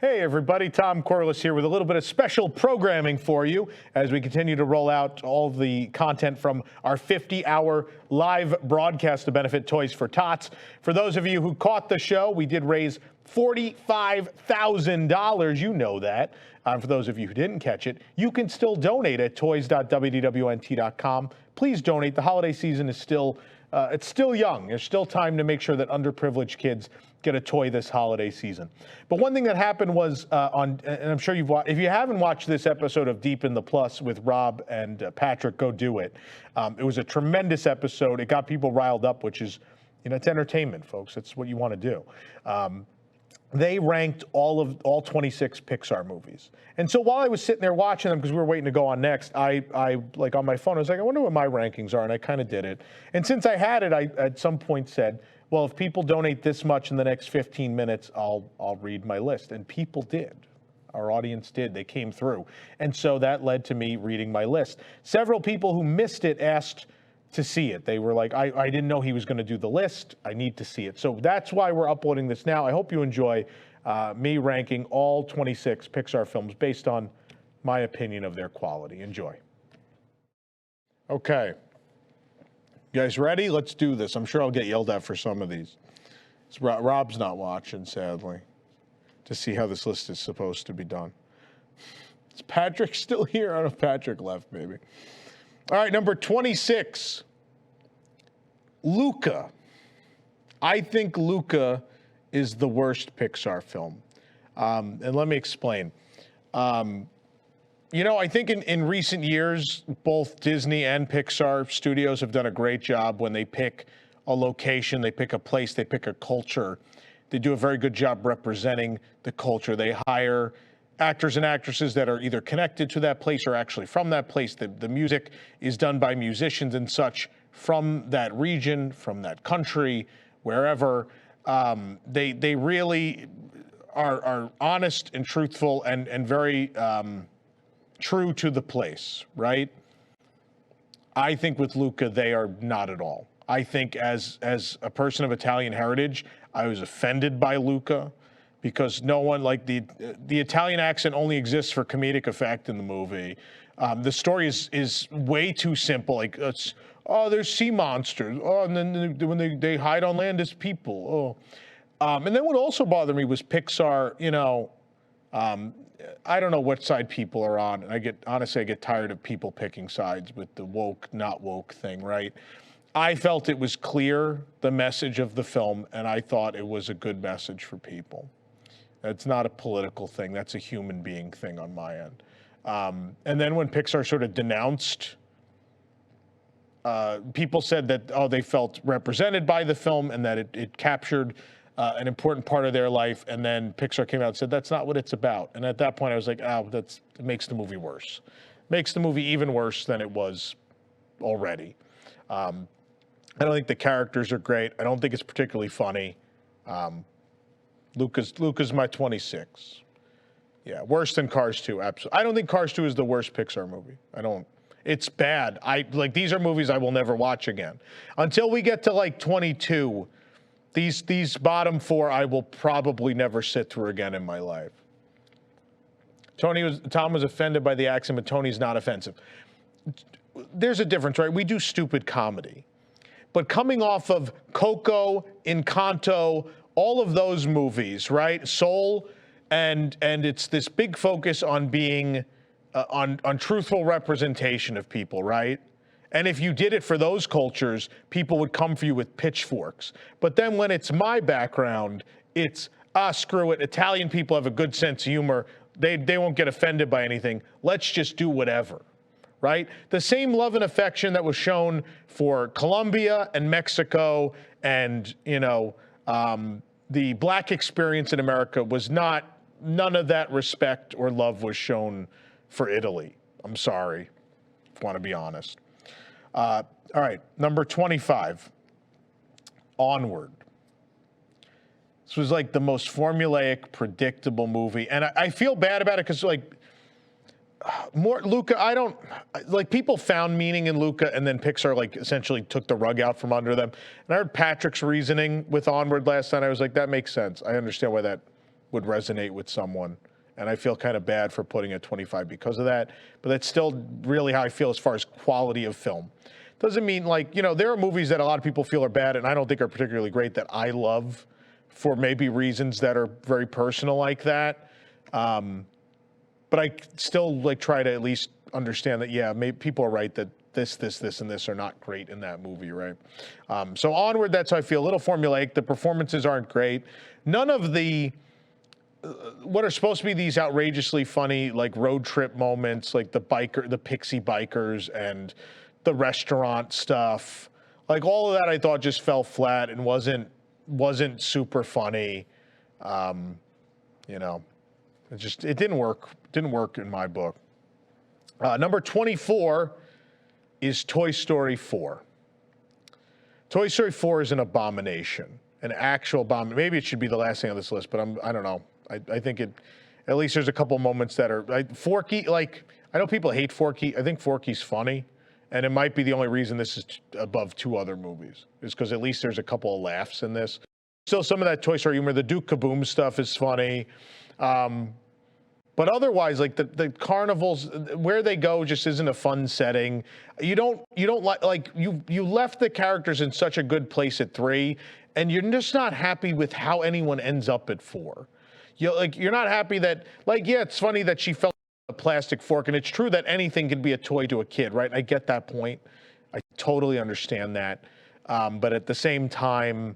Hey everybody, Tom Corliss here with a little bit of special programming for you as we continue to roll out all the content from our 50-hour live broadcast to benefit Toys for Tots. For those of you who caught the show, we did raise $45,000. You know that. For those of you who didn't catch it, you can still donate at toys.wdwnt.com. Please donate. The holiday season is still it's still young. There's still time to make sure that underprivileged kids get a toy this holiday season. But one thing that happened was and I'm sure you've watched, if you haven't watched this episode of Deep in the Plus with Rob and Patrick, go do it. It was a tremendous episode. It got people riled up, which is, it's entertainment, folks. That's what you want to do. They ranked all 26 Pixar movies. And so while I was sitting there watching them, because we were waiting to go on next, I like on my phone, I was like, I wonder what my rankings are, and I kind of did it. And since I had it, I at some point said, well, if people donate this much in the next 15 minutes, I'll read my list. And people did. Our audience did. They came through. And so that led to me reading my list. Several people who missed it asked to see it. They were like, I didn't know he was going to do the list. I need to see it. So that's why we're uploading this now. I hope you enjoy me ranking all 26 Pixar films based on my opinion of their quality. Enjoy. Okay. You guys ready? Let's do this. I'm sure I'll get yelled at for some of these. Rob's not watching, sadly, to see how this list is supposed to be done. Is Patrick still here? I don't know if Patrick left, maybe. All right, number 26, Luca. I think Luca is the worst Pixar film. And let me explain. I think in recent years, both Disney and Pixar studios have done a great job when they pick a location, they pick a place, they pick a culture. They do a very good job representing the culture. They hire actors and actresses that are either connected to that place or actually from that place. The music is done by musicians and such from that region, from that country, wherever. They really are honest and truthful and very true to the place, right? I think with Luca, they are not at all. I think as a person of Italian heritage, I was offended by Luca, because no one, like the Italian accent only exists for comedic effect in the movie. The story is way too simple. Like, there's sea monsters. Oh, and then when they hide on land as people. Oh, and then what also bothered me was Pixar. I don't know what side people are on, and I get tired of people picking sides with the woke, not woke thing, right? I felt it was clear, the message of the film, and I thought it was a good message for people. It's not a political thing. That's a human being thing on my end. And then when Pixar sort of denounced, people said that, they felt represented by the film and that it captured an important part of their life. And then Pixar came out and said, that's not what it's about. And at that point, I was like, it makes the movie worse. Makes the movie even worse than it was already. I don't think the characters are great. I don't think it's particularly funny. Luca's my 26. Yeah, worse than Cars 2, absolutely. I don't think Cars 2 is the worst Pixar movie. It's bad. These are movies I will never watch again. Until we get to like 22, these bottom four I will probably never sit through again in my life. Tom was offended by the accent, but Tony's not offensive. There's a difference, right? We do stupid comedy. But coming off of Coco, Encanto, all of those movies, right? Soul, and it's this big focus on being on truthful representation of people, right? And if you did it for those cultures, people would come for you with pitchforks. But then when it's my background, it's screw it. Italian people have a good sense of humor. They won't get offended by anything. Let's just do whatever. Right? The same love and affection that was shown for Colombia and Mexico and, the black experience in America was none of that respect or love was shown for Italy. I'm sorry, if I want to be honest. All right, number 25, Onward. This was like the most formulaic, predictable movie. And I feel bad about it because more Luca, people found meaning in Luca and then Pixar essentially took the rug out from under them. And I heard Patrick's reasoning with Onward last night. I was like, that makes sense. I understand why that would resonate with someone. And I feel kind of bad for putting it 25 because of that. But that's still really how I feel as far as quality of film. Doesn't mean, like, you know, there are movies that a lot of people feel are bad and I don't think are particularly great that I love for maybe reasons that are very personal like that. But I still like try to at least understand that, yeah, maybe people are right that this, and this are not great in that movie, right? So Onward, that's how I feel. A little formulaic. The performances aren't great. None of the what are supposed to be these outrageously funny like road trip moments, like the pixie bikers and the restaurant stuff, like all of that, I thought just fell flat and wasn't super funny. You know, it didn't work. Didn't work in my book. Number 24 is Toy Story 4. Toy Story 4 is an abomination, an actual abomination. Maybe it should be the last thing on this list, but I don't know. I think at least there's a couple moments that are, Forky, like, I know people hate Forky. I think Forky's funny, and it might be the only reason this is above two other movies, is because at least there's a couple of laughs in this. Still, some of that Toy Story humor, the Duke Kaboom stuff is funny. But otherwise, like the carnivals, where they go just isn't a fun setting. You left the characters in such a good place at 3, and you're just not happy with how anyone ends up at 4. You're not happy that, like, yeah, it's funny that she fell a plastic fork, and it's true that anything can be a toy to a kid, right? I get that point. I totally understand that. But at the same time,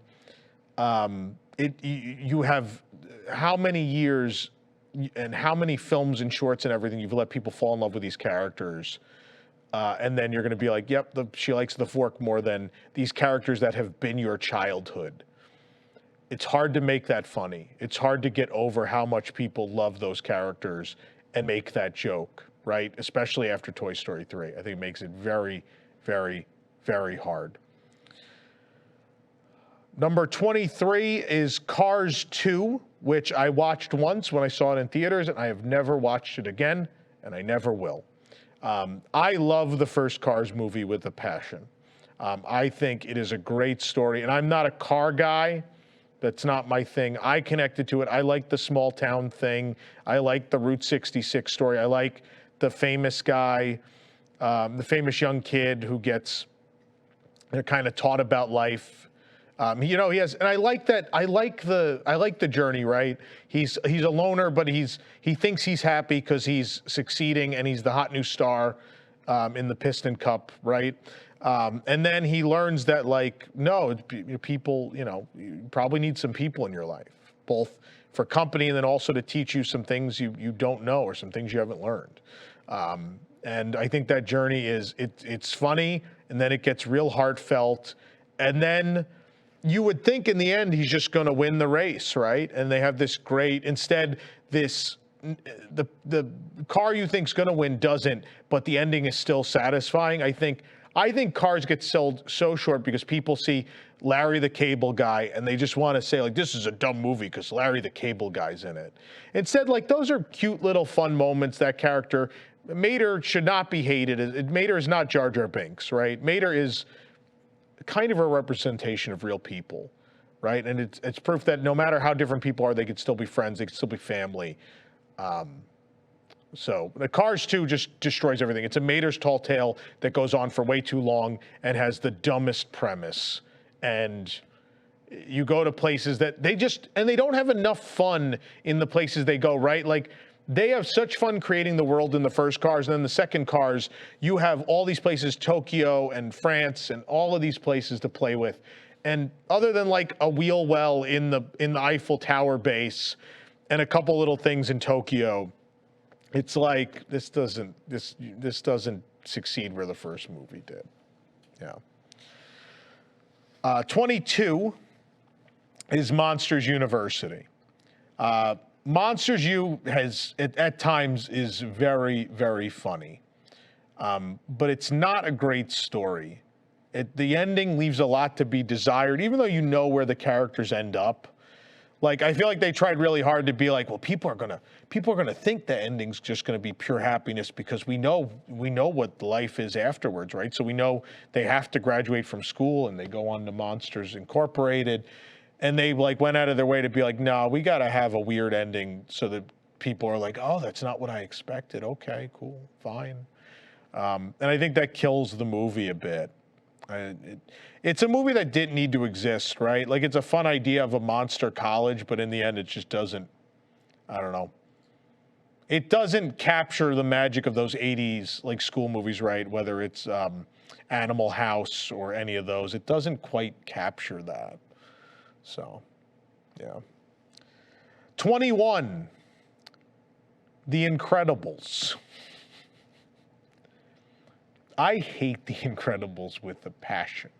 you have how many years and how many films and shorts and everything you've let people fall in love with these characters, and then you're going to be like, yep, she likes the fork more than these characters that have been your childhood. It's hard to make that funny. It's hard to get over how much people love those characters and make that joke, right? Especially after Toy Story 3. I think it makes it very, very, very hard. Number 23 is Cars 2, which I watched once when I saw it in theaters, and I have never watched it again, and I never will. I love the first Cars movie with a passion. I think it is a great story, and I'm not a car guy. That's not my thing. I connected to it. I like the small town thing. I like the Route 66 story. I like the famous guy, the famous young kid who gets kind of taught about life. You know, he has, and I like that. I like the journey, right? He's a loner, but he thinks he's happy because he's succeeding and he's the hot new star in the Piston Cup, right? And then he learns that, like, no, people, you know, you probably need some people in your life, both for company and then also to teach you some things you don't know or some things you haven't learned. And I think that journey it's funny, and then it gets real heartfelt, and then you would think in the end he's just going to win the race, right? And they have this great, instead the car you think's going to win doesn't, but the ending is still satisfying. I think Cars get sold so short because people see Larry the Cable Guy and they just want to say, like, this is a dumb movie because Larry the Cable Guy's in it. Instead, like, those are cute little fun moments. That character, Mater, should not be hated. Mater is not Jar Jar Binks, right? Mater is kind of a representation of real people, right? And it's proof that no matter how different people are, they could still be friends, they could still be family. So the Cars 2 just destroys everything. It's a Mater's tall tale that goes on for way too long and has the dumbest premise. And you go to places that they don't have enough fun in the places they go, right? Like, they have such fun creating the world in the first Cars, and then the second Cars, you have all these places, Tokyo and France and all of these places to play with. And other than like a wheel well in the Eiffel Tower base and a couple little things in Tokyo, it's like this doesn't succeed where the first movie did. Yeah. 22 is Monsters University. Monsters U has at times is very, very funny, but it's not a great story. The ending leaves a lot to be desired, even though you know where the characters end up. Like, I feel like they tried really hard to be like, well, people are gonna think the ending's just gonna be pure happiness because we know what life is afterwards, right? So we know they have to graduate from school and they go on to Monsters Incorporated. And they like went out of their way to be like, no, we got to have a weird ending so that people are like, oh, that's not what I expected. Okay, cool, fine. And I think that kills the movie a bit. It's a movie that didn't need to exist, right? Like, it's a fun idea of a monster college, but in the end, it just doesn't, I don't know. It doesn't capture the magic of those 80s, like, school movies, right? Whether it's Animal House or any of those. It doesn't quite capture that. So, yeah. 21, The Incredibles. I hate The Incredibles with a passion.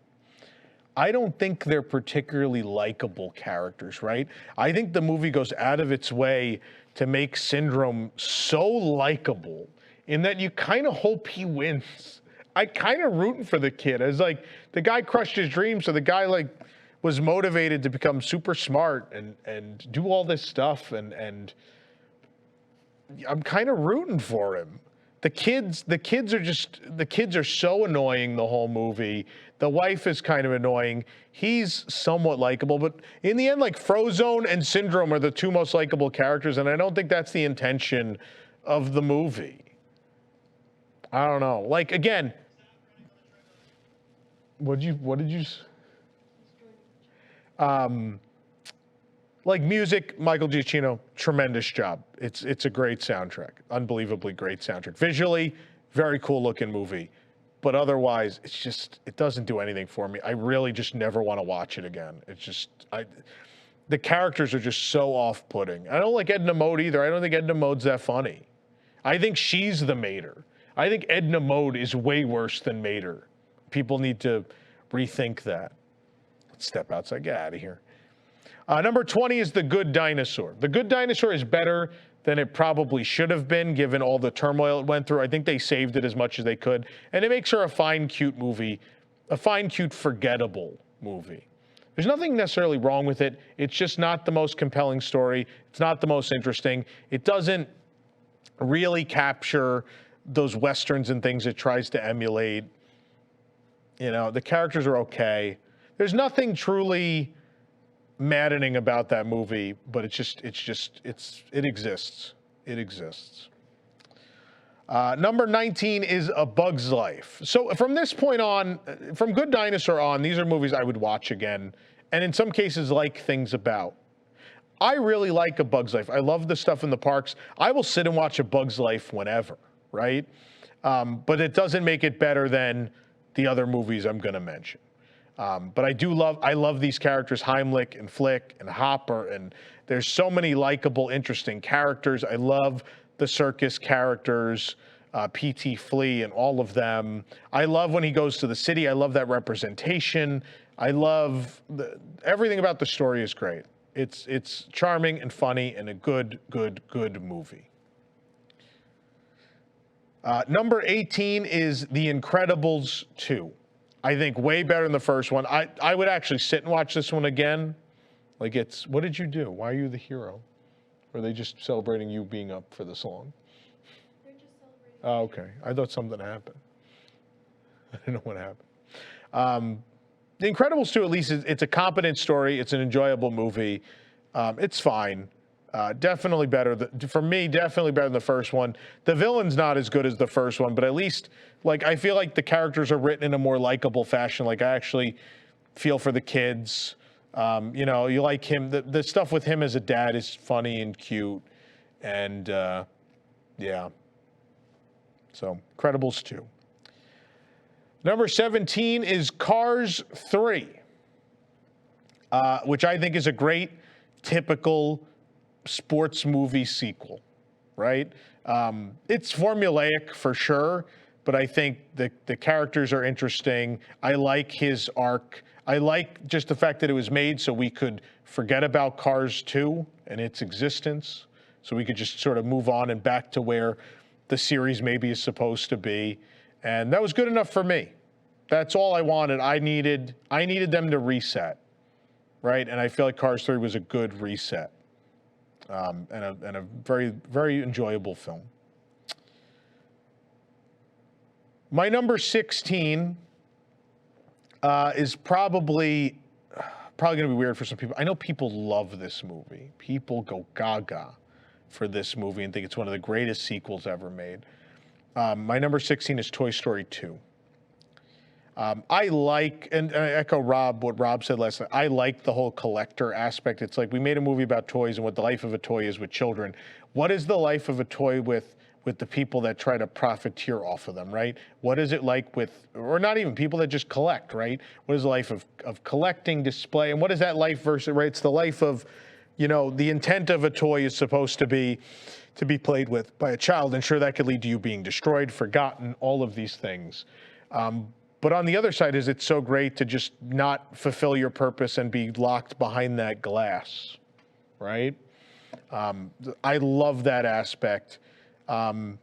I don't think they're particularly likable characters, right? I think the movie goes out of its way to make Syndrome so likable in that you kind of hope he wins. I kind of rooting for the kid. As like, the guy crushed his dreams, so the guy like was motivated to become super smart and do all this stuff, and I'm kind of rooting for him. The kids are so annoying the whole movie. The wife is kind of annoying. He's somewhat likable, but in the end, like, Frozone and Syndrome are the two most likable characters, and I don't think that's the intention of the movie. I don't know. Like, again, what did you? Like, music, Michael Giacchino, tremendous job. It's a great soundtrack, unbelievably great soundtrack. Visually, very cool looking movie, but otherwise, it doesn't do anything for me. I really just never want to watch it again. It's just, the characters are just so off-putting. I don't like Edna Mode either. I don't think Edna Mode's that funny. I think she's the Mater. I think Edna Mode is way worse than Mater. People need to rethink that. Let's step outside, get out of here. Number 20 is The Good Dinosaur. The Good Dinosaur is better than it probably should have been, given all the turmoil it went through. I think they saved it as much as they could. And it makes her a fine, cute movie, a fine, cute, forgettable movie. There's nothing necessarily wrong with it. It's just not the most compelling story. It's not the most interesting. It doesn't really capture those Westerns and things it tries to emulate. You know, the characters are okay. There's nothing truly maddening about that movie, but it exists. It exists. Number 19 is A Bug's Life. So from this point on, from Good Dinosaur on, these are movies I would watch again, and in some cases like things about. I really like A Bug's Life. I love the stuff in the parks. I will sit and watch A Bug's Life whenever, right? But it doesn't make it better than the other movies I'm going to mention. But I love these characters, Heimlich and Flick and Hopper, and there's so many likable, interesting characters. I love the circus characters, P.T. Flea and all of them. I love when he goes to the city. I love that representation. I love everything about the story is great. It's charming and funny and a good movie. Number 18 is The Incredibles 2. I think way better than the first one. I would actually sit and watch this one again. Like, what did you do? Why are you the hero? Or are they just celebrating you being up for this long? They're just celebrating. Oh, okay. I thought something happened. I didn't know what happened. The Incredibles 2, at least, it's a competent story. It's an enjoyable movie. It's fine. Definitely better. For me, definitely better than the first one. The villain's not as good as the first one, but at least, like, I feel like the characters are written in a more likable fashion. Like, I actually feel for the kids. You know, you like him. The stuff with him as a dad is funny and cute. And, yeah. So, Incredibles 2. Number 17 is Cars 3, which I think is a great, typical sports movie sequel, right? It's formulaic for sure, but I think the characters are interesting. I like his arc. I like just the fact that it was made so we could forget about Cars 2 and its existence, so we could just sort of move on and back to where the series maybe is supposed to be. And that was good enough for me. That's all I wanted. I needed them to reset, right? And I feel like Cars 3 was a good reset. And a very, very enjoyable film. My number 16 is probably probably going to be weird for some people. I know people love this movie. People go gaga for this movie and think it's one of the greatest sequels ever made. My number 16 is Toy Story 2. I like, and I echo what Rob said last night, I like the whole collector aspect. It's like we made a movie about toys and what the life of a toy is with children. What is the life of a toy with the people that try to profiteer off of them, right? What is it like with, or not even people that just collect, right? What is the life of collecting, display, and what is that life versus, right? It's the life of, you know, the intent of a toy is supposed to be played with by a child, and sure, that could lead to you being destroyed, forgotten, all of these things. But on the other side, is it's so great to just not fulfill your purpose and be locked behind that glass, right? I love that aspect. But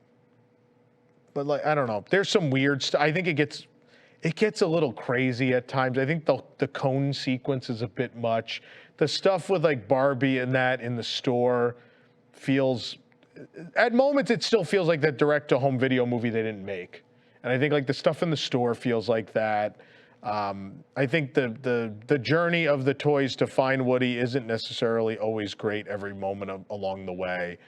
like, I don't know, there's some weird stuff. I think it gets a little crazy at times. I think the cone sequence is a bit much. The stuff with like Barbie and that in the store feels, at moments it still feels like that direct-to-home video movie they didn't make. And I think like the stuff in the store feels like that. I think the journey of the toys to find Woody isn't necessarily always great every moment along the way.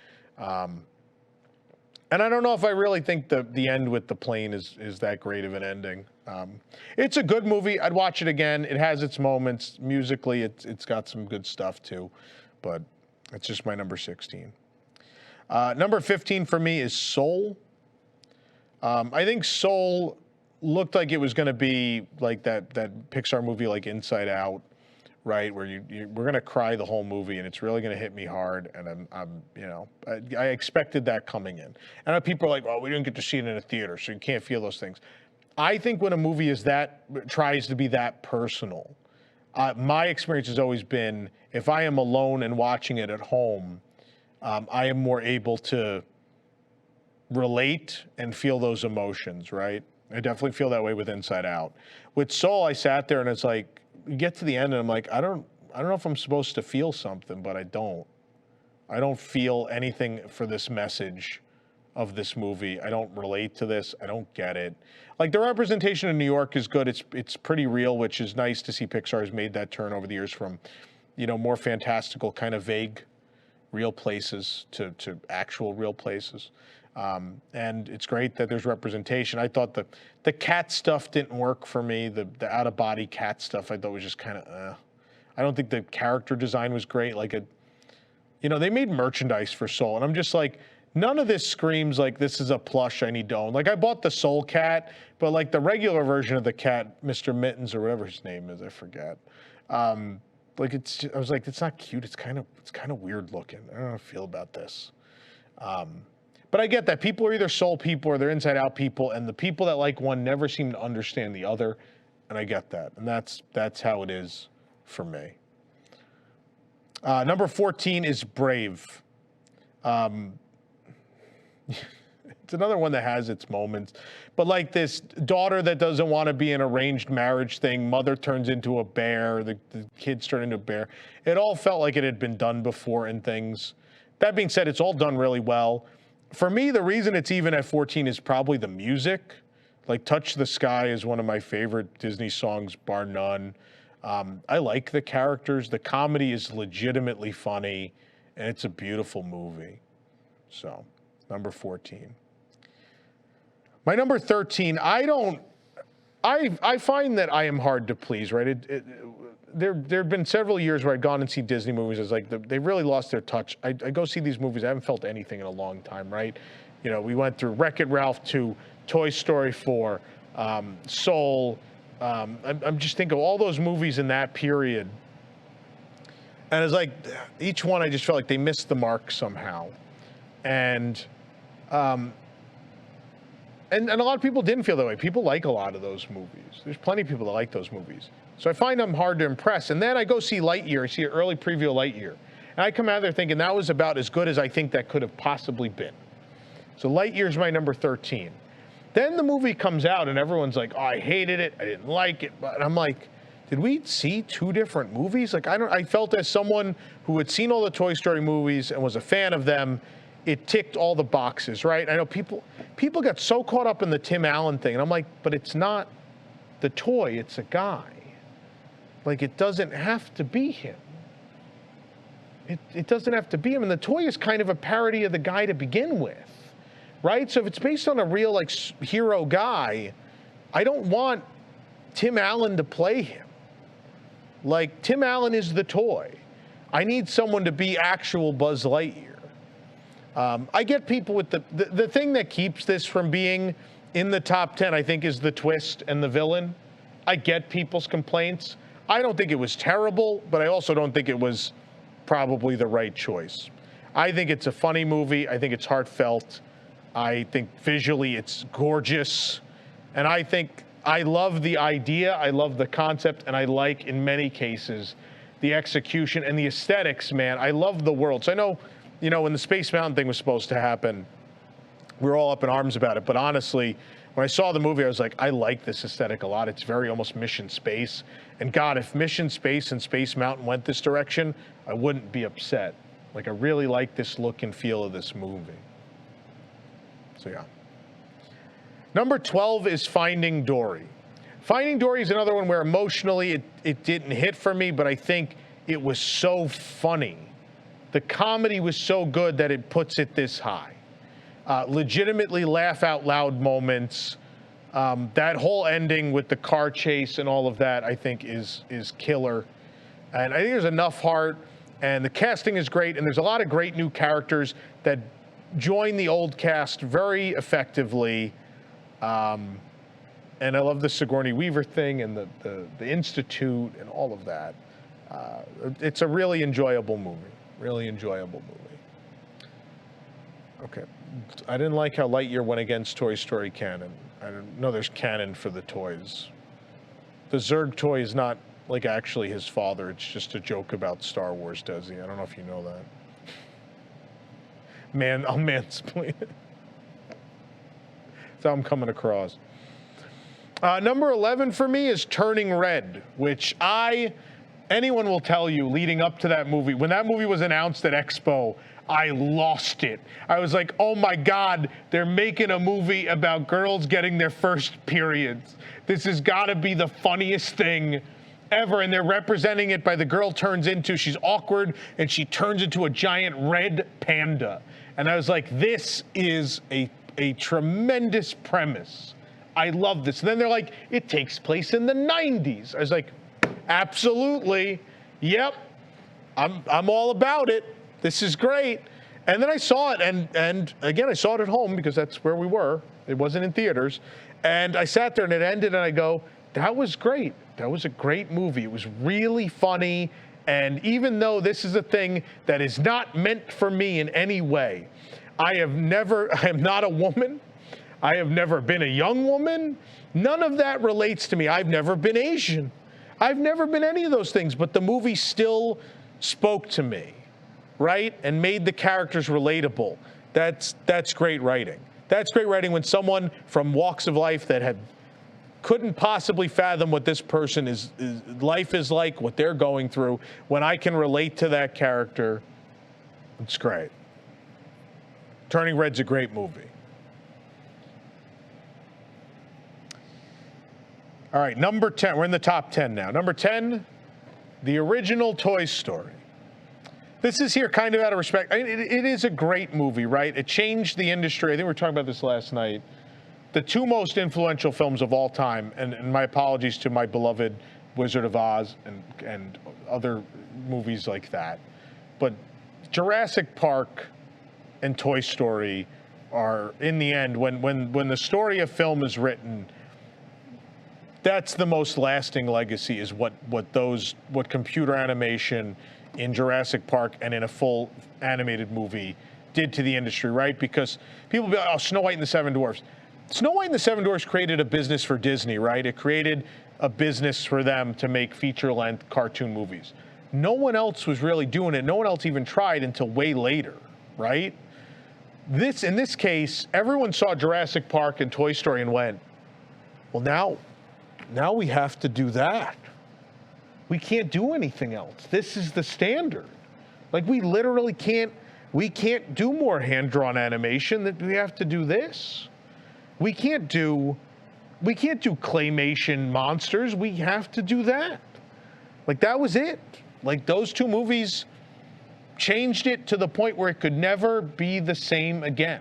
And I don't know if I really think the end with the plane is that great of an ending. It's a good movie. I'd watch it again. It has its moments. Musically, it's got some good stuff too. But it's just my number 16. Number 15 for me is Soul. I think Soul looked like it was going to be like that Pixar movie like Inside Out, right? Where we're going to cry the whole movie and it's really going to hit me hard. And I'm you know, I expected that coming in. I know people are like, oh, we didn't get to see it in a theater, so you can't feel those things. I think when a movie tries to be that personal, my experience has always been, if I am alone and watching it at home, I am more able to relate and feel those emotions, right? I definitely feel that way with Inside Out. With Soul, I sat there and it's like, you get to the end and I'm like, I don't know if I'm supposed to feel something, but I don't. I don't feel anything for this message of this movie. I don't relate to this. I don't get it. Like the representation in New York is good. It's pretty real, which is nice to see. Pixar has made that turn over the years from, you know, more fantastical, kind of vague, real places to actual real places. And it's great that there's representation. I thought the cat stuff didn't work for me. The out-of-body cat stuff I thought was just kind of, I don't think the character design was great. Like you know, they made merchandise for Soul, and I'm just like, none of this screams like this is a plush I need to own. Like I bought the Soul cat, but like the regular version of the cat, Mr. Mittens or whatever his name is, I forget. Like I was like, it's not cute. It's kind of weird looking. I don't know how I feel about this. But I get that people are either Soul people or they're Inside Out people, and the people that like one never seem to understand the other, and I get that, and that's how it is for me. Number 14 is Brave. It's another one that has its moments, but like this daughter that doesn't want to be in an arranged marriage thing, mother turns into a bear, the kids turn into a bear. It all felt like it had been done before and things. That being said, it's all done really well. For me, the reason it's even at 14 is probably the music. Like Touch the Sky is one of my favorite Disney songs, bar none. I like the characters. The comedy is legitimately funny, and it's a beautiful movie. So, number 14. My number 13, I find that I am hard to please, right? There have been several years where I've gone and seen Disney movies. It's like they really lost their touch. I go see these movies. I haven't felt anything in a long time, right? You know, we went through Wreck-It Ralph 2, Toy Story 4, Soul. I'm just thinking of all those movies in that period. And it's like each one I just felt like they missed the mark somehow. And a lot of people didn't feel that way. People like a lot of those movies. There's plenty of people that like those movies. So I find them hard to impress. And then I go see Lightyear. I see an early preview of Lightyear. And I come out of there thinking that was about as good as I think that could have possibly been. So Lightyear's my number 13. Then the movie comes out and everyone's like, oh, I hated it. I didn't like it. But I'm like, did we see two different movies? Like, I felt as someone who had seen all the Toy Story movies and was a fan of them, it ticked all the boxes, right? I know people got so caught up in the Tim Allen thing. And I'm like, but it's not the toy, it's a guy. Like, it doesn't have to be him. It doesn't have to be him. And the toy is kind of a parody of the guy to begin with, right? So if it's based on a real, like, hero guy, I don't want Tim Allen to play him. Like, Tim Allen is the toy. I need someone to be actual Buzz Lightyear. I get people with the thing that keeps this from being in the top 10, I think, is the twist and the villain. I get people's complaints. I don't think it was terrible, but I also don't think it was probably the right choice. I think it's a funny movie. I think it's heartfelt. I think visually it's gorgeous. And I think I love the idea. I love the concept. And I like, in many cases, the execution and the aesthetics, man. I love the world. So I know, you know, when the Space Mountain thing was supposed to happen, we were all up in arms about it. But honestly, when I saw the movie, I was like, I like this aesthetic a lot. It's very almost Mission Space. And God, if Mission Space and Space Mountain went this direction, I wouldn't be upset. Like, I really like this look and feel of this movie. So, yeah. Number 12 is Finding Dory. Finding Dory is another one where emotionally it didn't hit for me, but I think it was so funny. The comedy was so good that it puts it this high. Legitimately laugh out loud moments. That whole ending with the car chase and all of that, I think, is killer. And I think there's enough heart, and the casting is great, and there's a lot of great new characters that join the old cast very effectively. And I love the Sigourney Weaver thing and the Institute and all of that. It's a really enjoyable movie. Really enjoyable movie. Okay. I didn't like how Lightyear went against Toy Story canon. I don't know there's canon for the toys. The Zurg toy is not, like, actually his father. It's just a joke about Star Wars, Desi. I don't know if you know that. Man, I'll mansplain it. That's how I'm coming across. Number 11 for me is Turning Red, which anyone will tell you leading up to that movie, when that movie was announced at Expo, I lost it. I was like, oh my God, they're making a movie about girls getting their first periods. This has got to be the funniest thing ever. And they're representing it by the girl she's awkward and she turns into a giant red panda. And I was like, this is a tremendous premise. I love this. And then they're like, it takes place in the 90s. I was like, absolutely. Yep. I'm all about it. This is great. And then I saw it, and again, I saw it at home because that's where we were. It wasn't in theaters. And I sat there and it ended and I go, that was great. That was a great movie. It was really funny. And even though this is a thing that is not meant for me in any way, I am not a woman. I have never been a young woman. None of that relates to me. I've never been Asian. I've never been any of those things, but the movie still spoke to me, right? And made the characters relatable. That's great writing. That's great writing when someone from walks of life that couldn't possibly fathom what this person life is like, what they're going through, when I can relate to that character, it's great. Turning Red's a great movie. All right, number 10. We're in the top 10 now. Number 10, the original Toy Story. This is here kind of out of respect. I mean, it is a great movie, right? It changed the industry. I think we were talking about this last night. The two most influential films of all time, and my apologies to my beloved Wizard of Oz and other movies like that. But Jurassic Park and Toy Story are, in the end, when the story of film is written, that's the most lasting legacy, is what computer animation in Jurassic Park and in a full animated movie did to the industry, right? Because people be like, oh, Snow White and the Seven Dwarfs. Snow White and the Seven Dwarfs created a business for Disney, right? It created a business for them to make feature-length cartoon movies. No one else was really doing it. No one else even tried until way later, right? In this case, everyone saw Jurassic Park and Toy Story and went, well, now we have to do that. We can't do anything else. This is the standard. Like, we literally can't do more hand-drawn animation. That we have to do this. We can't do claymation monsters. We have to do that. Like, that was it. Like, those two movies changed it to the point where it could never be the same again.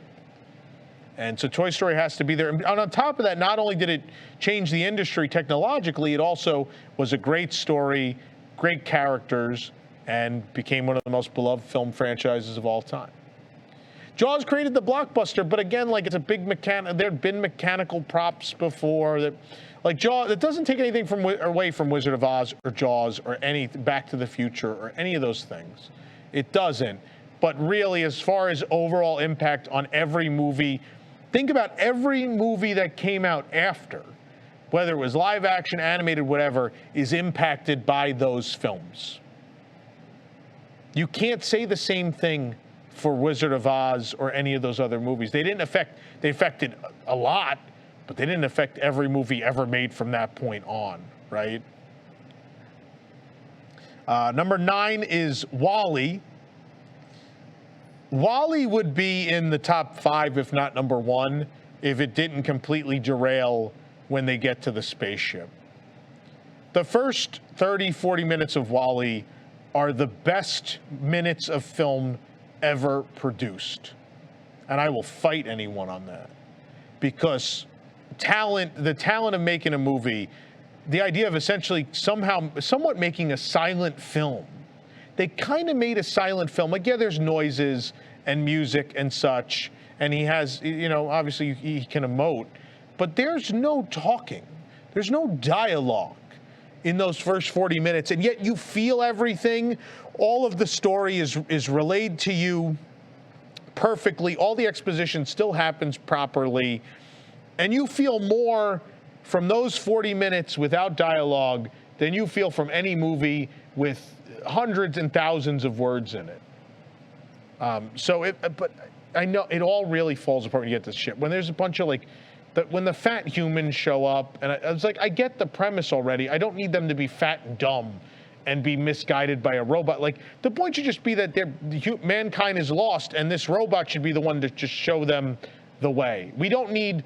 And so Toy Story has to be there. And on top of that, not only did it change the industry technologically, it also was a great story, great characters, and became one of the most beloved film franchises of all time. Jaws created the blockbuster, but again, like, it's a big there'd been mechanical props before that. Like, Jaws, it doesn't take anything away from Wizard of Oz or Jaws or any Back to the Future or any of those things. It doesn't. But really, as far as overall impact on every movie, think about every movie that came out after, whether it was live action, animated, whatever, is impacted by those films. You can't say the same thing for Wizard of Oz or any of those other movies. They affected a lot, but they didn't affect every movie ever made from that point on, right? Number 9 is WALL-E. WALL-E would be in the top 5, if not number 1, if it didn't completely derail when they get to the spaceship. The first 30, 40 minutes of WALL-E are the best minutes of film ever produced. And I will fight anyone on that. Because the talent of making a movie, the idea of essentially somewhat making a silent film. They kind of made a silent film. Like, yeah, there's noises and music and such, and he has, obviously he can emote, but there's no talking. There's no dialogue in those first 40 minutes, and yet you feel everything. All of the story is relayed to you perfectly. All the exposition still happens properly, and you feel more from those 40 minutes without dialogue than you feel from any movie with hundreds and thousands of words in it. But I know it all really falls apart when you get this shit. When there's a bunch of when the fat humans show up, and I was like, I get the premise already. I don't need them to be fat and dumb and be misguided by a robot. Like, the point should just be that mankind is lost, and this robot should be the one to just show them the way. We don't need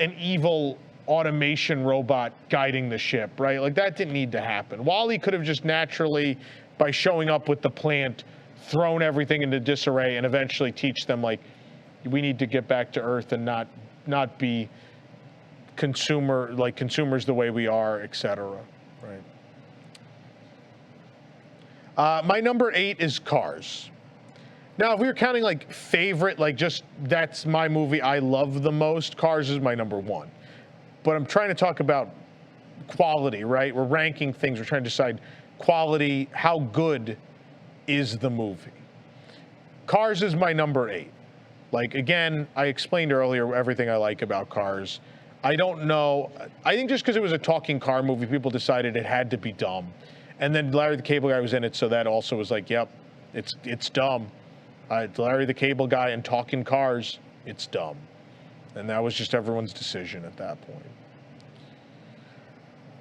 an evil automation robot guiding the ship, right? Like, that didn't need to happen. WALL-E could have just naturally, by showing up with the plant, thrown everything into disarray and eventually teach them, like, we need to get back to Earth and not be consumers the way we are, etc. Right. My number 8 is Cars. Now, if we were counting like favorite, like just that's my movie I love the most, Cars is my number 1. But I'm trying to talk about quality, right? We're ranking things. We're trying to decide quality. How good is the movie? Cars is my number 8. Like, again, I explained earlier everything I like about Cars. I don't know. I think just because it was a talking car movie, people decided it had to be dumb. And then Larry the Cable Guy was in it, so that also was like, yep, it's dumb. Larry the Cable Guy and talking cars, it's dumb. And that was just everyone's decision at that point.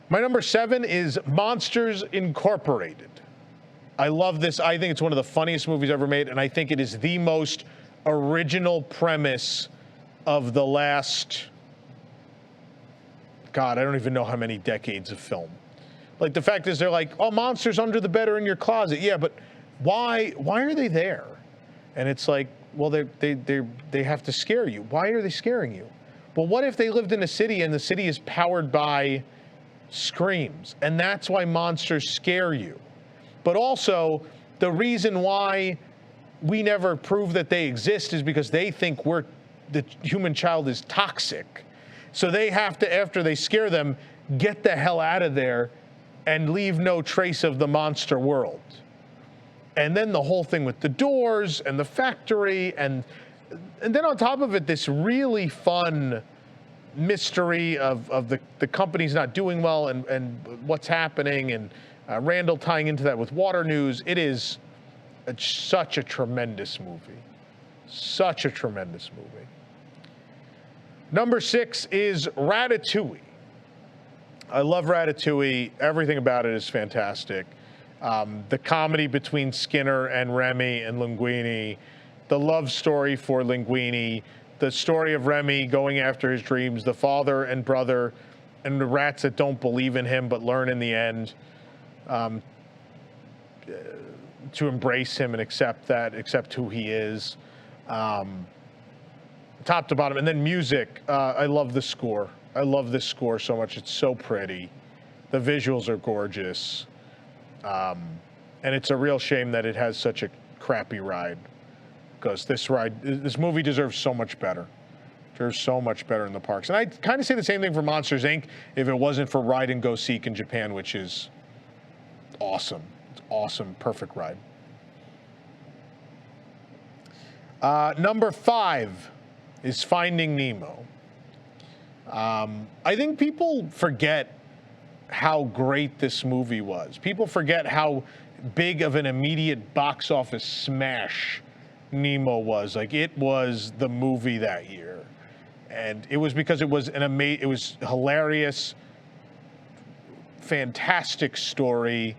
My number 7 is Monsters Incorporated. I love this. I think it's one of the funniest movies ever made, and I think it is the most original premise of the last, God, I don't even know how many decades of film. Like, the fact is, they're like, oh, monsters under the bed or in your closet. Yeah, but why are they there? And it's like, well, they have to scare you. Why are they scaring you? Well, what if they lived in a city and the city is powered by screams? And that's why monsters scare you. But also, the reason why we never prove that they exist is because they think the human child is toxic. So they have to, after they scare them, get the hell out of there and leave no trace of the monster world. And then the whole thing with the doors and the factory, and then on top of it, this really fun mystery of the company's not doing well and what's happening, and Randall tying into that with water news. It is such a tremendous movie. Such a tremendous movie. Number 6 is Ratatouille. I love Ratatouille. Everything about it is fantastic. The comedy between Skinner and Remy and Linguini, the love story for Linguini, the story of Remy going after his dreams, the father and brother, and the rats that don't believe in him but learn in the end. to embrace him and accept who he is, top to bottom. And then music, I love the score. I love this score so much. It's so pretty. The visuals are gorgeous. And it's a real shame that it has such a crappy ride, because this movie deserves so much better. Deserves so much better in the parks. And I kind of say the same thing for Monsters, Inc. if it wasn't for Ride and Go Seek in Japan, which is awesome. It's awesome. Perfect ride. Number 5 is Finding Nemo. I think people forget how great this movie was. People forget how big of an immediate box office smash Nemo was. Like, it was the movie that year. And it was because it was it was hilarious, fantastic story,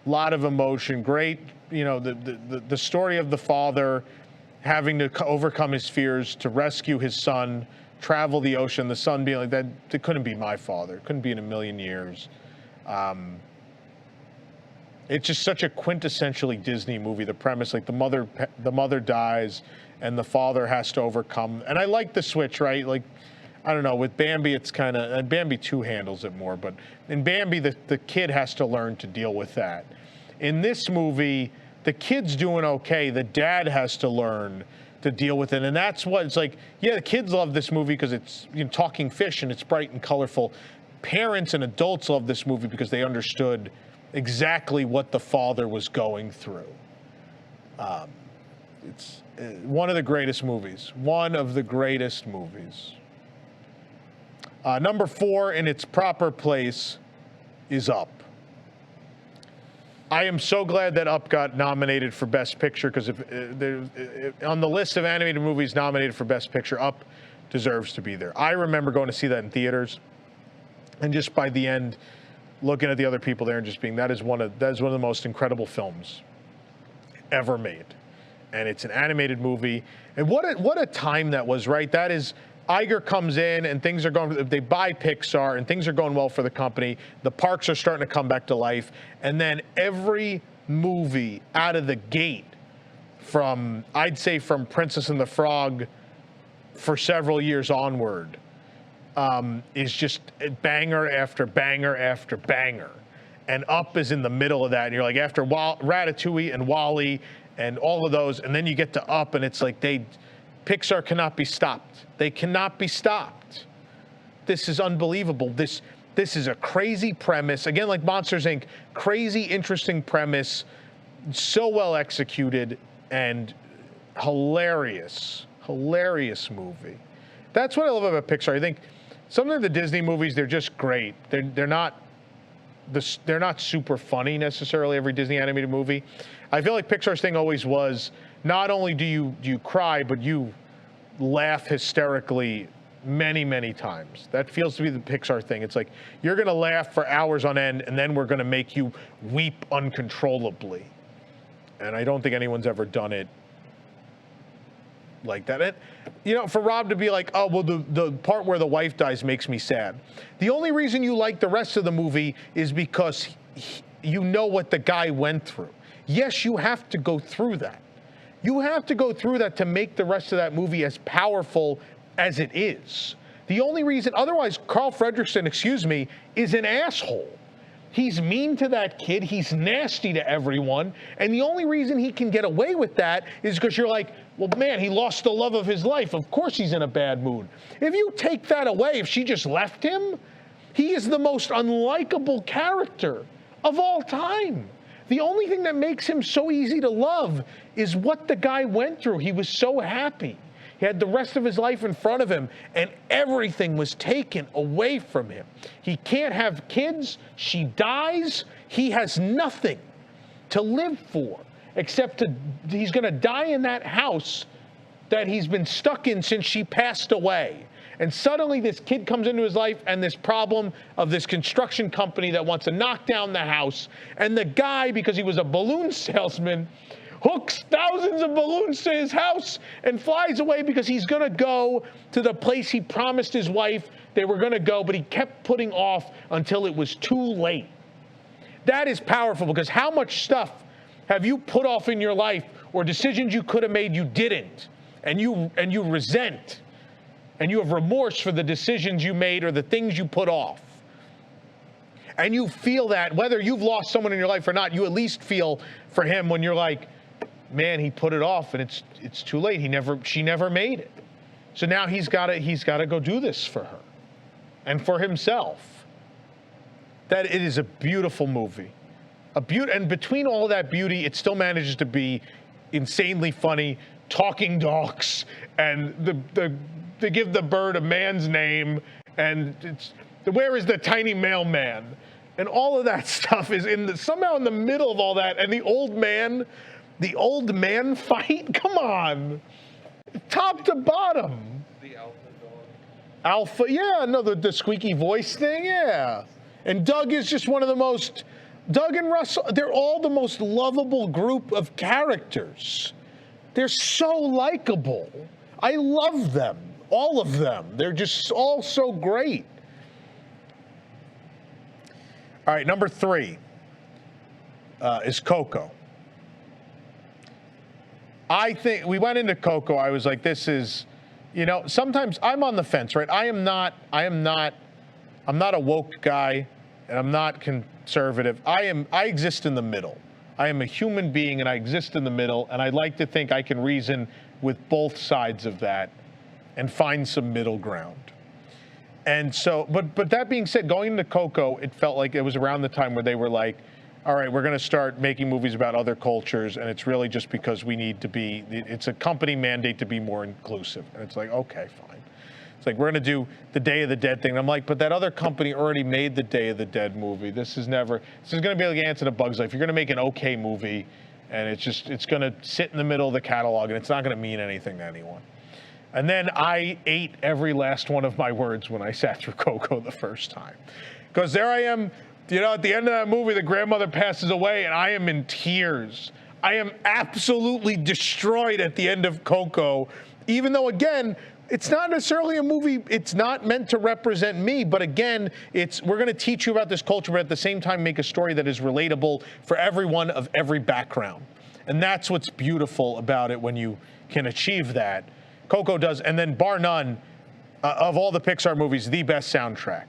lot of emotion, great, the story of the father having to overcome his fears to rescue his son, travel the ocean, the son being like, that couldn't be my father, it couldn't be in a million years. It's just such a quintessentially Disney movie. The premise, like the mother dies and the father has to overcome. And I like the switch, right? Like, I don't know, with Bambi, it's kind of, and Bambi 2 handles it more, but in Bambi, the kid has to learn to deal with that. In this movie, the kid's doing okay. The dad has to learn to deal with it. And that's what it's like. Yeah, the kids love this movie because it's talking fish and it's bright and colorful. Parents and adults love this movie because they understood exactly what the father was going through. It's one of the greatest movies. One of the greatest movies. Number 4, in its proper place, is Up. I am so glad that Up got nominated for Best Picture, because on the list of animated movies nominated for Best Picture, Up deserves to be there. I remember going to see that in theaters, and just by the end, looking at the other people there and just being, that is one of the most incredible films ever made. And it's an animated movie. And what a time that was, right? That is, Iger comes in and things are going, they buy Pixar and things are going well for the company. The parks are starting to come back to life. And then every movie out of the gate I'd say from Princess and the Frog for several years onward, is just banger after banger after banger. And Up is in the middle of that. And you're like, after Ratatouille and WALL-E and all of those, and then you get to Up, and it's like Pixar cannot be stopped. They cannot be stopped. This is unbelievable. This is a crazy premise. Again, like Monsters, Inc., crazy, interesting premise, so well executed, and hilarious movie. That's what I love about Pixar. I think some of the Disney movies, they're just great. They're not super funny necessarily, every Disney animated movie. I feel like Pixar's thing always was, not only do you cry, but you laugh hysterically many, many times. That feels to be the Pixar thing. It's like, you're going to laugh for hours on end, and then we're going to make you weep uncontrollably. And I don't think anyone's ever done it like that. And, for Rob to be like, oh, well, the part where the wife dies makes me sad. The only reason you like the rest of the movie is because you know what the guy went through. Yes, you have to go through that. You have to go through that to make the rest of that movie as powerful as it is. The only reason, otherwise, Carl Fredricksen, is an asshole. He's mean to that kid. He's nasty to everyone. And the only reason he can get away with that is because you're like, well, man, he lost the love of his life. Of course he's in a bad mood. If you take that away, if she just left him, he is the most unlikable character of all time. The only thing that makes him so easy to love is what the guy went through. He was so happy. He had the rest of his life in front of him, and everything was taken away from him. He can't have kids. She dies. He has nothing to live for, except he's going to die in that house that he's been stuck in since she passed away. And suddenly this kid comes into his life, and this problem of this construction company that wants to knock down the house. And the guy, because he was a balloon salesman, hooks thousands of balloons to his house and flies away because he's going to go to the place he promised his wife they were going to go, but he kept putting off until it was too late. That is powerful, because how much stuff have you put off in your life, or decisions you could have made you didn't, and you resent, and you have remorse for the decisions you made or the things you put off? And you feel that whether you've lost someone in your life or not, you at least feel for him when you're like, man, he put it off and it's too late. She never made it. So now he's got to go do this for her and for himself. That it is a beautiful movie. And between all that beauty, it still manages to be insanely funny, talking dogs, and they give the bird a man's name, and where is the tiny mailman? And all of that stuff is somehow in the middle of all that. And the old man fight? Come on. Top to bottom. The alpha dog. Alpha, yeah, no, the squeaky voice thing, yeah. And Doug is just one of the most, Doug and Russell, they're all the most lovable group of characters. They're so likable. I love them, all of them. They're just all so great. All right, number 3 is Coco. I think we went into Coco. I was like, this is, sometimes I'm on the fence, right? I'm not a woke guy, and I'm not conservative. I exist in the middle. I am a human being, and I exist in the middle, and I like to think I can reason with both sides of that and find some middle ground. And so, but that being said, going into Coco, it felt like it was around the time where they were like, all right, we're going to start making movies about other cultures, and it's really just because we need to be, it's a company mandate to be more inclusive. And it's like, okay, fine. It's like, we're going to do the Day of the Dead thing. And I'm like, but that other company already made the Day of the Dead movie. This is going to be like Ants in a Bug's Life. You're going to make an okay movie, and it's going to sit in the middle of the catalog, and it's not going to mean anything to anyone. And then I ate every last one of my words when I sat through Coco the first time. Because there I am, at the end of that movie, the grandmother passes away, and I am in tears. I am absolutely destroyed at the end of Coco, even though, again, it's not necessarily a movie, it's not meant to represent me, but again, we're going to teach you about this culture, but at the same time make a story that is relatable for everyone of every background. And that's what's beautiful about it when you can achieve that. Coco does, and then bar none, of all the Pixar movies, the best soundtrack.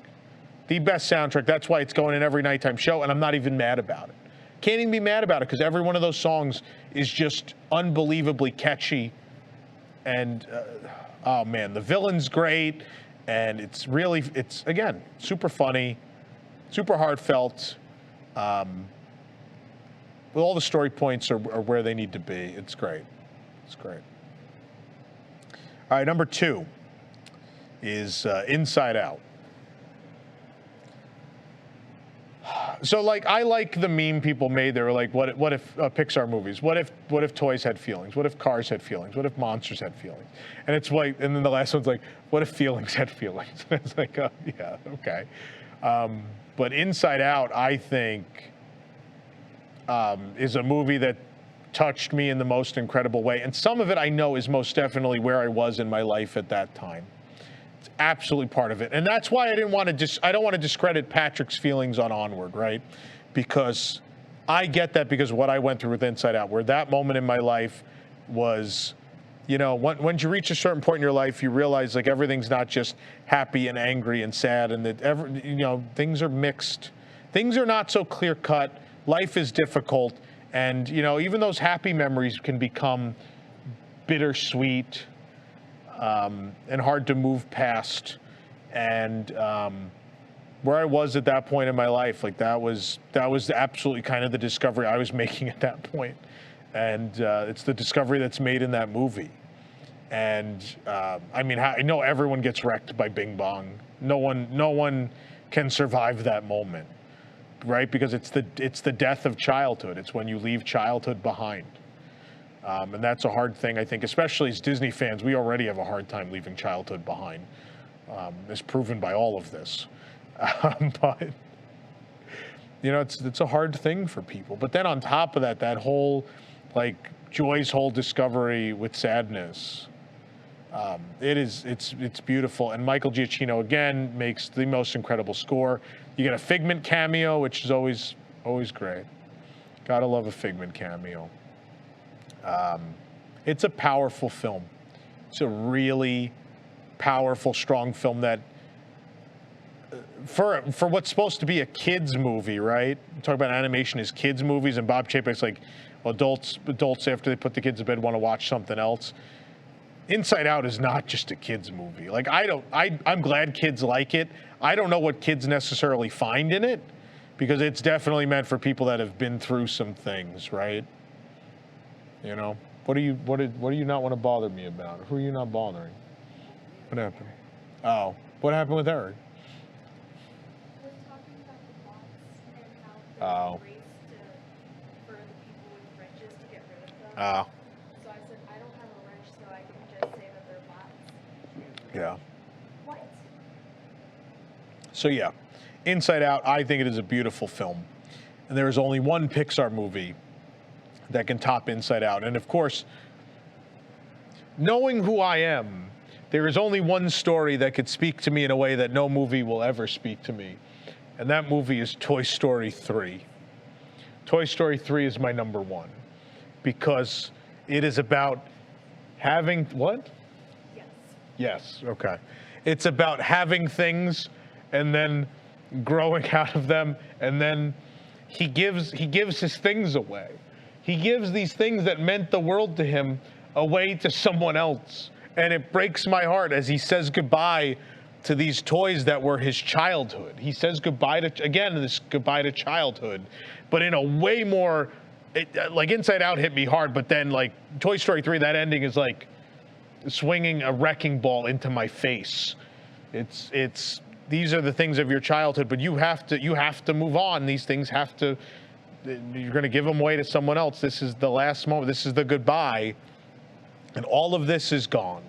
The best soundtrack. That's why it's going in every nighttime show, and I'm not even mad about it. Can't even be mad about it, because every one of those songs is just unbelievably catchy. And, oh man, the villain's great, and it's again, super funny, super heartfelt. All the story points are where they need to be. It's great. It's great. All right, number 2 is Inside Out. So, like, I like the meme people made. They were like, what if Pixar movies? What if toys had feelings? What if cars had feelings? What if monsters had feelings? And it's like, and then the last one's like, what if feelings had feelings? And it's like, oh, yeah, okay. But Inside Out, I think, is a movie that touched me in the most incredible way. And some of it I know is most definitely where I was in my life at that time. It's absolutely part of it. And that's why I don't want to discredit Patrick's feelings on Onward, right? Because I get that because of what I went through with Inside Out, where that moment in my life was, once you reach a certain point in your life, you realize like everything's not just happy and angry and sad, and that things are mixed. Things are not so clear cut. Life is difficult. And, even those happy memories can become bittersweet and hard to move past. And where I was at that point in my life, like that was absolutely kind of the discovery I was making at that point. And it's the discovery that's made in that movie. And I know everyone gets wrecked by Bing Bong. No one can survive that moment. Right, because it's the death of childhood. It's when you leave childhood behind, and that's a hard thing. I think, especially as Disney fans, we already have a hard time leaving childhood behind, as proven by all of this. But it's a hard thing for people. But then on top of that, that whole like Joy's whole discovery with sadness. It's beautiful, and Michael Giacchino again makes the most incredible score. You get a Figment cameo, which is always great. Gotta love a Figment cameo. It's a powerful film. It's a really powerful, strong film that, for what's supposed to be a kids movie, right? Talk about animation as kids movies, and Bob Chapek's like, adults after they put the kids to bed want to watch something else. Inside Out is not just a kids movie. Like, I'm glad kids like it. I don't know what kids necessarily find in it, because it's definitely meant for people that have been through some things, right? You know, what do you not want to bother me about? Who are you not bothering? What happened? Oh, what happened with Eric? We're talking about the bots and how Oh. there's a race for the people with wrenches to get rid of them. Oh. So I said, I don't have a wrench, so I can just say that they're bots. Yeah. What? So yeah, Inside Out, I think it is a beautiful film. And there is only one Pixar movie that can top Inside Out. And of course, knowing who I am, there is only one story that could speak to me in a way that no movie will ever speak to me. And that movie is Toy Story 3. Toy Story 3 is my number one, because it is about having, what? Yes. Yes, okay. It's about having things and then growing out of them, and then he gives his things away. He gives these things that meant the world to him away to someone else. And it breaks my heart as he says goodbye to these toys that were his childhood. He says goodbye to childhood, but in a way more, like Inside Out hit me hard, but then like Toy Story 3, that ending is like swinging a wrecking ball into my face. It's these are the things of your childhood, but you have to move on. These things have to, you're going to give them away to someone else. This is the last moment. This is the goodbye. And all of this is gone.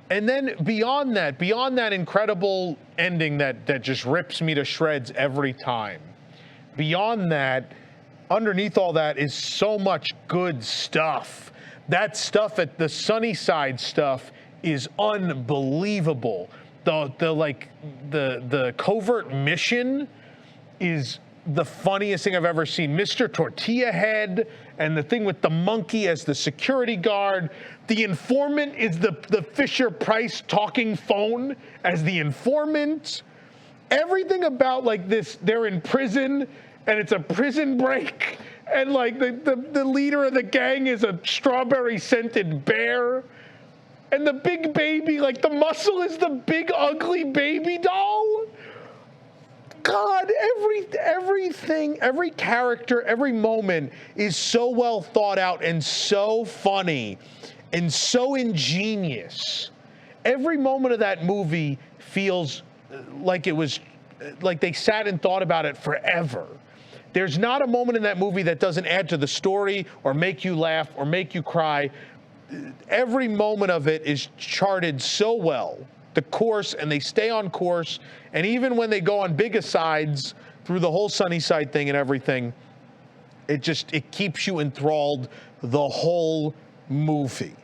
And then beyond that incredible ending that just rips me to shreds every time. Beyond that, underneath all that is so much good stuff. That stuff at the Sunnyside stuff is unbelievable. The covert mission is the funniest thing I've ever seen. Mr. Tortilla Head and the thing with the monkey as the security guard. The informant is the Fisher-Price talking phone as the informant. Everything about like this, they're in prison and it's a prison break, and like the leader of the gang is a strawberry scented bear. And the big baby, like the muscle is the big ugly baby doll. God, everything, every character, every moment is so well thought out and so funny and so ingenious. Every moment of that movie feels like it was, like they sat and thought about it forever. There's not a moment in that movie that doesn't add to the story or make you laugh or make you cry. Every moment of it is charted so well, the course, and they stay on course. And even when they go on big asides through the whole Sunnyside thing and everything, it keeps you enthralled the whole movie.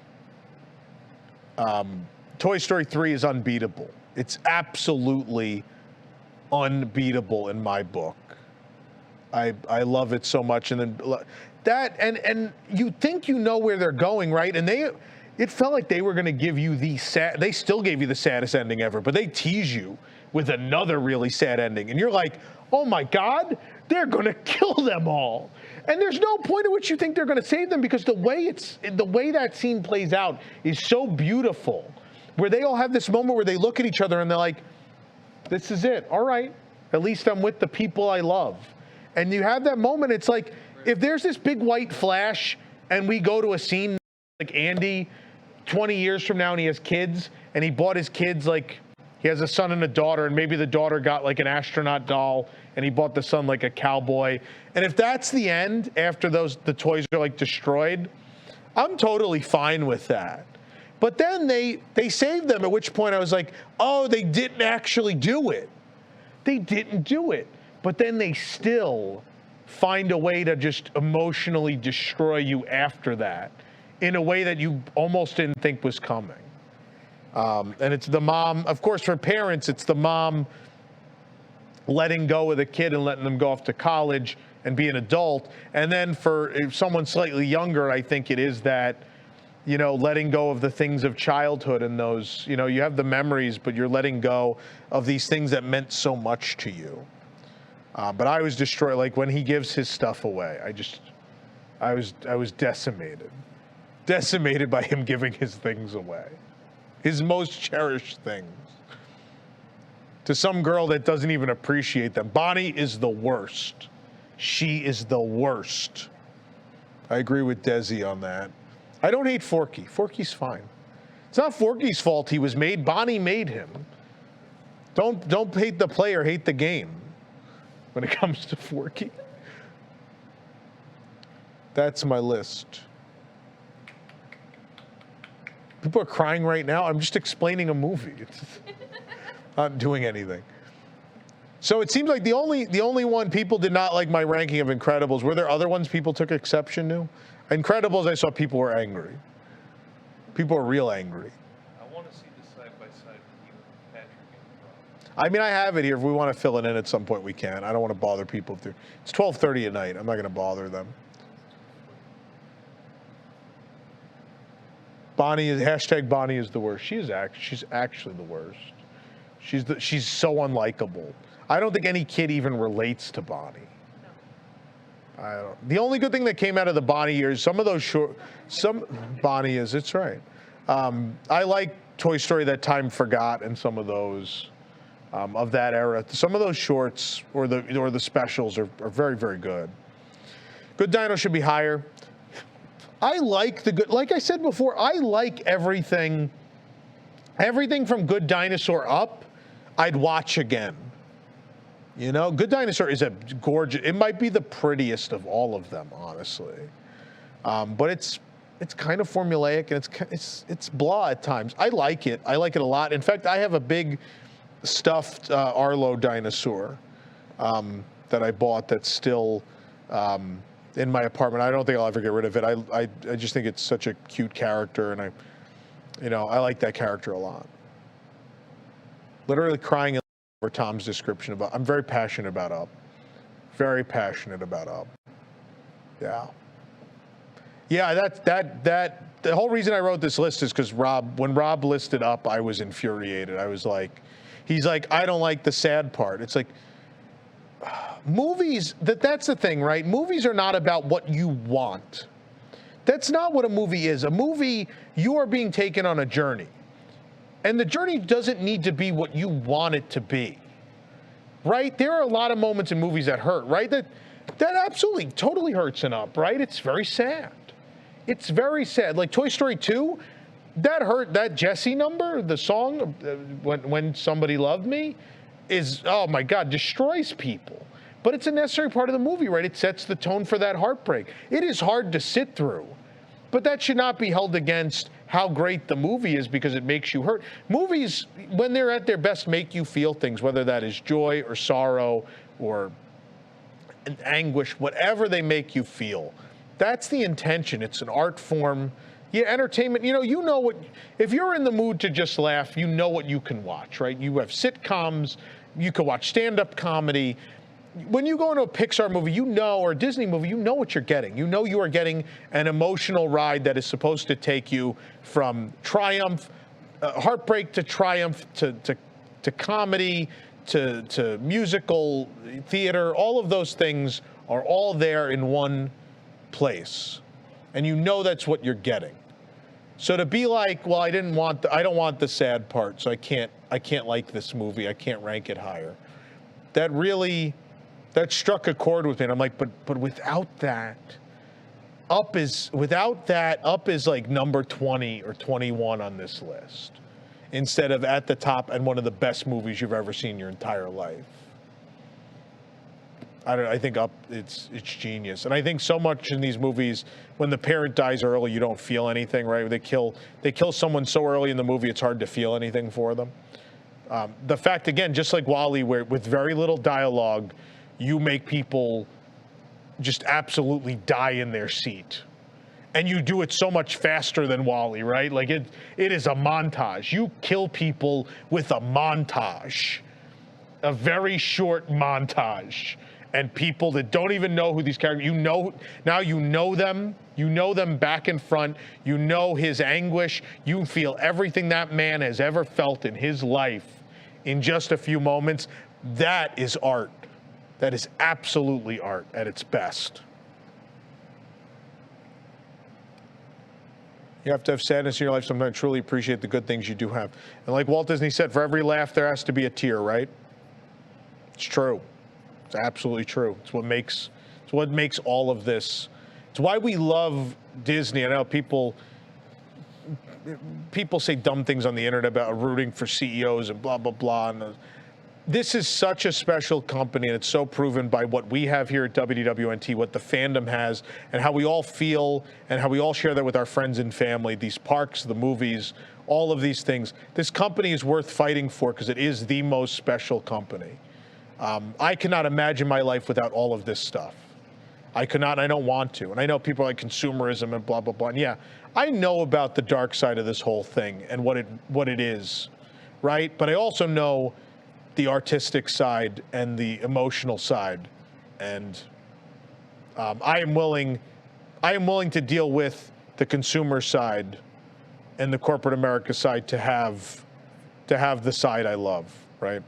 Toy Story 3 is unbeatable. It's absolutely unbeatable in my book. I love it so much. And then that, and you think you know where they're going, right? And it felt like they were going to give you they still gave you the saddest ending ever, but they tease you with another really sad ending. And you're like, oh my God, they're going to kill them all. And there's no point at which you think they're going to save them, because the way that scene plays out is so beautiful, where they all have this moment where they look at each other and they're like, this is it. All right. At least I'm with the people I love. And you have that moment. It's like, if there's this big white flash and we go to a scene like Andy 20 years from now and he has kids and he bought his kids, like he has a son and a daughter, and maybe the daughter got like an astronaut doll and he bought the son like a cowboy. And if that's the end after the toys are like destroyed, I'm totally fine with that. But then they saved them, at which point I was like, oh, they didn't actually do it. They didn't do it. But then they still find a way to just emotionally destroy you after that in a way that you almost didn't think was coming. And it's the mom, of course, for parents, it's the mom letting go of the kid and letting them go off to college, and be an adult. And then for someone slightly younger, I think it is that, you know, letting go of the things of childhood and those, you know, you have the memories, but you're letting go of these things that meant so much to you. But I was destroyed. Like when he gives his stuff away, I was decimated by him giving his things away, his most cherished things, to some girl that doesn't even appreciate them. Bonnie is the worst. She is the worst. I agree with Desi on that. I don't hate Forky. Forky's fine. It's not Forky's fault he was made. Bonnie made him. Don't hate the player, hate the game when it comes to Forky. That's my list. People are crying right now. I'm just explaining a movie. It's not doing anything. So it seems like the only one people did not like my ranking of Incredibles. Were there other ones people took exception to? Incredibles, I saw people were angry. People were real angry. I want to see the side-by-side with you and Patrick and I mean, I have it here. If we want to fill it in at some point, we can. I don't want to bother people. It's 12:30 at night. I'm not going to bother them. Bonnie is the worst. She's actually the worst. She's so unlikable. I don't think any kid even relates to Bonnie. The only good thing that came out of the Bonnie years, Bonnie is, it's right. I like Toy Story That Time Forgot and some of those of that era. Some of those shorts or the specials are very, very good. Good Dino should be higher. I like the good, like I said before, I like everything from Good Dinosaur up, I'd watch again. You know, Good Dinosaur is a gorgeous, it might be the prettiest of all of them, honestly. But it's kind of formulaic and it's blah at times. I like it a lot. In fact, I have a big stuffed Arlo dinosaur that I bought that's still in my apartment. I don't think I'll ever get rid of it. I just think it's such a cute character, and I like that character a lot. Literally crying over Tom's description about. I'm very passionate about Up. Very passionate about Up. Yeah. Yeah, that the whole reason I wrote this list is because when Rob listed Up, I was infuriated. I was like, he's like, I don't like the sad part. It's like, movies, that's the thing, right? Movies are not about what you want. That's not what a movie is. A movie, you are being taken on a journey. And the journey doesn't need to be what you want it to be. Right? There are a lot of moments in movies that hurt, right? That absolutely, totally hurts in Up, right? It's very sad. It's very sad. Like Toy Story 2, that hurt. That Jessie number, the song, When Somebody Loved Me, is, oh my God, destroys people. But it's a necessary part of the movie, right? It sets the tone for that heartbreak. It is hard to sit through, but that should not be held against how great the movie is because it makes you hurt. Movies, when they're at their best, make you feel things, whether that is joy or sorrow or anguish, whatever they make you feel. That's the intention. It's an art form. Yeah, entertainment, you know what, if you're in the mood to just laugh, you know what you can watch, right? You have sitcoms, you can watch stand-up comedy. When you go into a Pixar movie, or a Disney movie, you know what you're getting. You know you are getting an emotional ride that is supposed to take you from triumph, heartbreak to triumph, to comedy, to musical theater. All of those things are all there in one place. And you know that's what you're getting. So to be like, well, I don't want the sad part, so I can't like this movie. I can't rank it higher. That struck a chord with me. And I'm like, but without that, Up is like number 20 or 21 on this list, instead of at the top and one of the best movies you've ever seen in your entire life. I think Up, it's genius. And I think so much in these movies, when the parent dies early, you don't feel anything, right? They kill someone so early in the movie, it's hard to feel anything for them. The fact, again, just like WALL-E, where with very little dialogue, you make people just absolutely die in their seat. And you do it so much faster than WALL-E, right? Like it is a montage. You kill people with a montage, a very short montage. and people that don't even know who these characters, now you know them back and front, you know his anguish, you feel everything that man has ever felt in his life in just a few moments. That is art. That is absolutely art at its best. You have to have sadness in your life sometimes to truly appreciate the good things you do have. And like Walt Disney said, for every laugh there has to be a tear, right? It's true. It's absolutely true. It's what makes all of this. It's why we love Disney. I know people say dumb things on the internet about rooting for CEOs and blah, blah, blah. And this is such a special company, and it's so proven by what we have here at WDWNT, what the fandom has, and how we all feel, and how we all share that with our friends and family, these parks, the movies, all of these things. This company is worth fighting for because it is the most special company. I cannot imagine my life without all of this stuff. I could not, and I don't want to. And I know people are like consumerism and blah, blah, blah. And yeah, I know about the dark side of this whole thing and what it is, right? But I also know the artistic side and the emotional side. And I am willing to deal with the consumer side and the corporate America side to have the side I love, right?